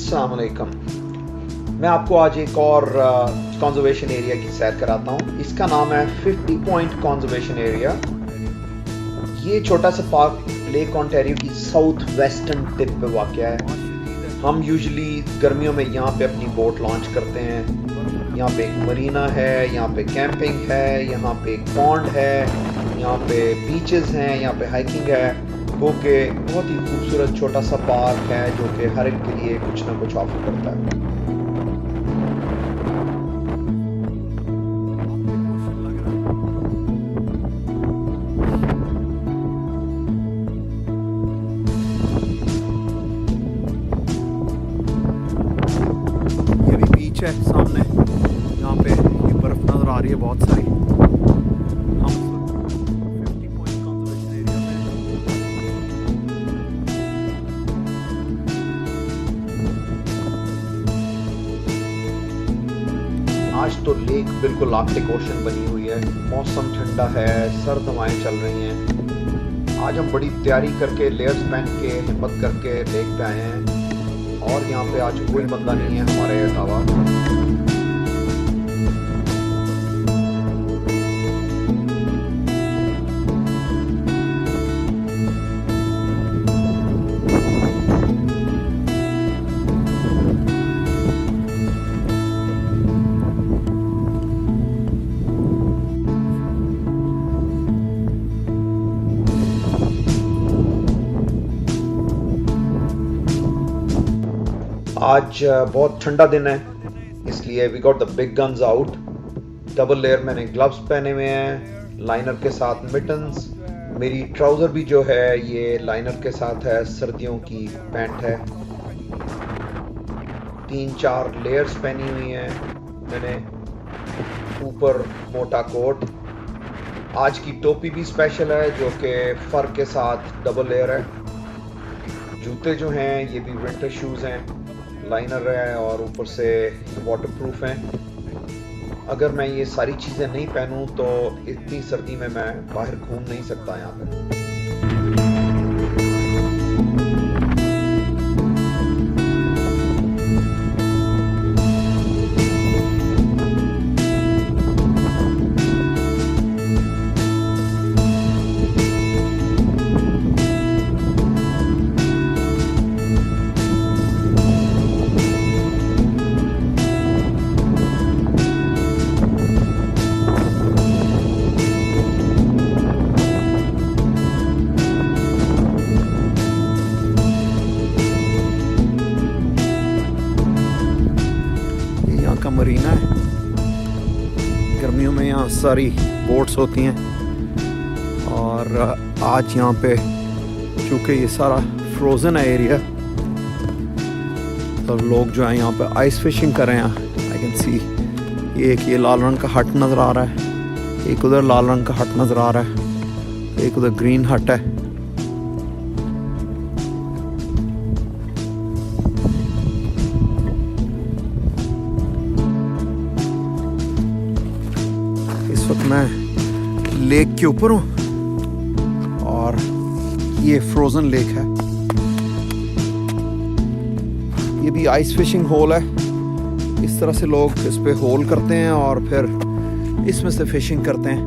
अस्सलाम वालेकुम। मैं आपको आज एक और कंजर्वेशन एरिया की सैर कराता हूँ। इसका नाम है 50 पॉइंट कंजर्वेशन एरिया। ये छोटा सा पार्क लेक ओंटारियो की साउथ वेस्टर्न टिप पे वाक़या है। हम यूजुअली गर्मियों में यहाँ पे अपनी बोट लॉन्च करते हैं। यहाँ पे एक मरीना है, यहाँ पे कैंपिंग है, यहाँ पे एक पॉन्ड है, यहाँ पे बीचेस हैं, यहाँ पे हाइकिंग है। वो के बहुत ही खूबसूरत छोटा सा पार्क है जो कि हर एक के लिए कुछ ना कुछ ऑफर करता है। ये भी बीच है सामने, यहाँ पे ये बर्फ नजर आ रही है बहुत सारी। हम इस वक्त 50 पॉइंट कंजर्वेशन एरिया में आज तो लेक बिल्कुल आर्कटिक ओशन बनी हुई है। मौसम ठंडा है, सर्द हवाएं चल रही हैं। आज हम बड़ी तैयारी करके लेयर्स पहन के हिम्मत करके लेक पे आए हैं और यहाँ पे आज कोई बंदा नहीं है हमारे अलावा। आज बहुत ठंडा दिन है, इसलिए we got the big guns out. Double layer मैंने ग्लव्स पहने हुए हैं, लाइनर के साथ मिटन्स। मेरी ट्राउज़र भी जो है ये लाइनर के साथ है, सर्दियों की पैंट है। 3-4 लेयर्स पहनी हुई हैं मैंने, ऊपर मोटा कोट। आज की टोपी भी स्पेशल है जो कि फर के साथ डबल लेयर है। जूते जो हैं ये भी विंटर शूज़ हैं, लाइनर है और ऊपर से वाटरप्रूफ हैं। अगर मैं ये सारी चीज़ें नहीं पहनूं तो इतनी सर्दी में मैं बाहर घूम नहीं सकता यहाँ पे। का मरीना है। गर्मियों में यहाँ सारी बोट्स होती हैं और आज यहाँ पे चूँकि ये सारा फ्रोज़न है एरिया, तो लोग जो है यहाँ पे आइस फिशिंग कर रहे हैं। आई कैन सी ये लाल रंग का हट नज़र आ रहा है, एक उधर लाल रंग का हट नज़र आ रहा है, एक उधर ग्रीन हट है। इस वक्त मैं लेक के ऊपर हूँ और ये फ्रोज़न लेक है। ये भी आइस फिशिंग होल है। इस तरह से लोग इस पे होल करते हैं और फिर इसमें से फिशिंग करते हैं।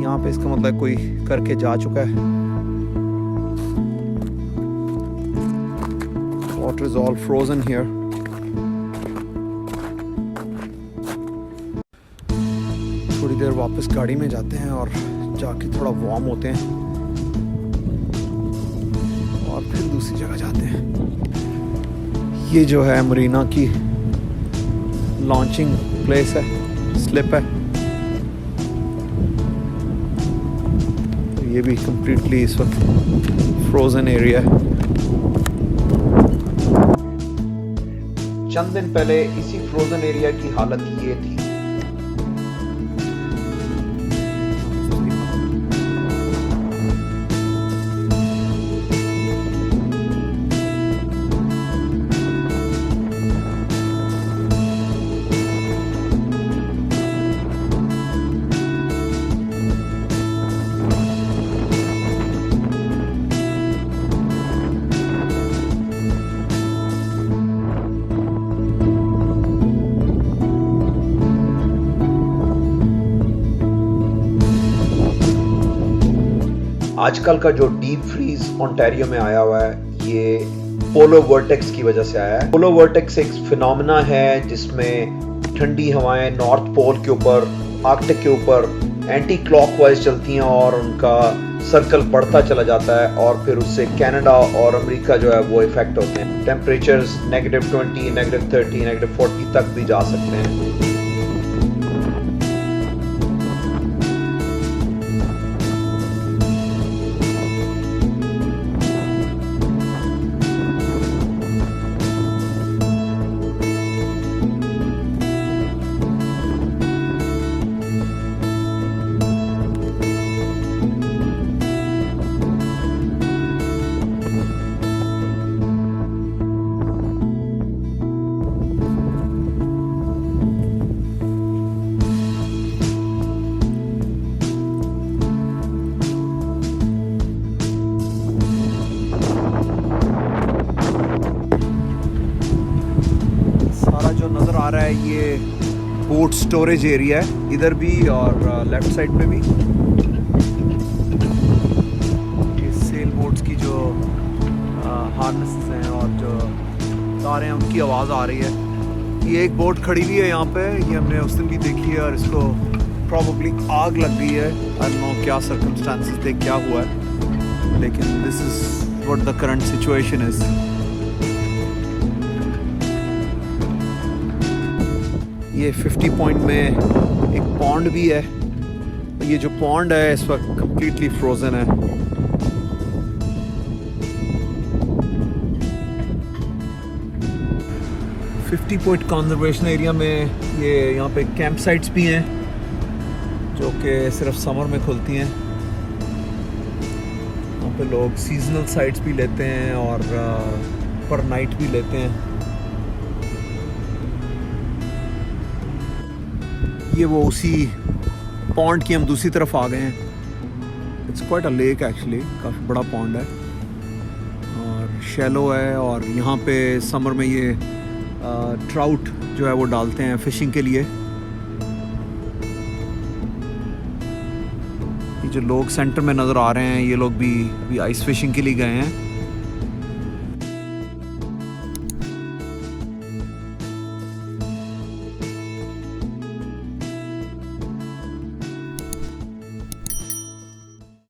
यहाँ पे इसका मतलब कोई करके जा चुका है। Water is all frozen here. थोड़ी देर वापस गाड़ी में जाते हैं और जाके थोड़ा वार्म होते हैं और फिर दूसरी जगह जाते हैं। ये जो है मरीना की लॉन्चिंग प्लेस है, स्लिप है। ये भी कंप्लीटली इस वक्त फ्रोज़न एरिया है। चंद दिन पहले इसी फ्रोज़न एरिया की हालत ये थी। आजकल का जो डीप फ्रीज ओंटारियो में आया हुआ है, ये पोलो वर्टेक्स की वजह से आया है। पोलो वर्टेक्स एक फिनोमेना है जिसमें ठंडी हवाएं नॉर्थ पोल के ऊपर, आर्कटिक के ऊपर एंटी क्लॉकवाइज चलती हैं और उनका सर्कल बढ़ता चला जाता है और फिर उससे कनाडा और अमेरिका जो है वो इफेक्ट होते हैं। टेम्परेचर्स -20, -30, -40 तक भी जा सकते हैं। नज़र आ रहा है ये बोट स्टोरेज एरिया है, इधर भी और लेफ्ट साइड पे भी। ये सेल बोट्स की जो हार्नेसेस हैं और जो तारे हैं उनकी आवाज़ आ रही है। ये एक बोट खड़ी हुई है यहाँ पे, ये हमने उस दिन भी देखी है और इसको प्रॉबली आग लग गई है। आई डोंट नो क्या सर्कमस्टांसेस थे, क्या हुआ है, लेकिन this is what the current situation is. ये 50 पॉइंट में एक पॉन्ड भी है। ये जो पॉन्ड है इस वक्त कंप्लीटली फ्रोजन है। फिफ्टी पॉइंट कंजर्वेशन एरिया में ये यहाँ पे कैंप साइट्स भी हैं जो कि सिर्फ समर में खुलती हैं। यहाँ पे लोग सीजनल साइट्स भी लेते हैं और पर नाइट भी लेते हैं। ये वो उसी पॉन्ड की हम दूसरी तरफ आ गए हैं। It's quite a lake actually, काफ़ी बड़ा पॉन्ड है और शैलो है। और यहाँ पे समर में ये ट्राउट जो है वो डालते हैं फिशिंग के लिए। ये जो लोग सेंटर में नज़र आ रहे हैं ये लोग भी अभी आइस फिशिंग के लिए गए हैं।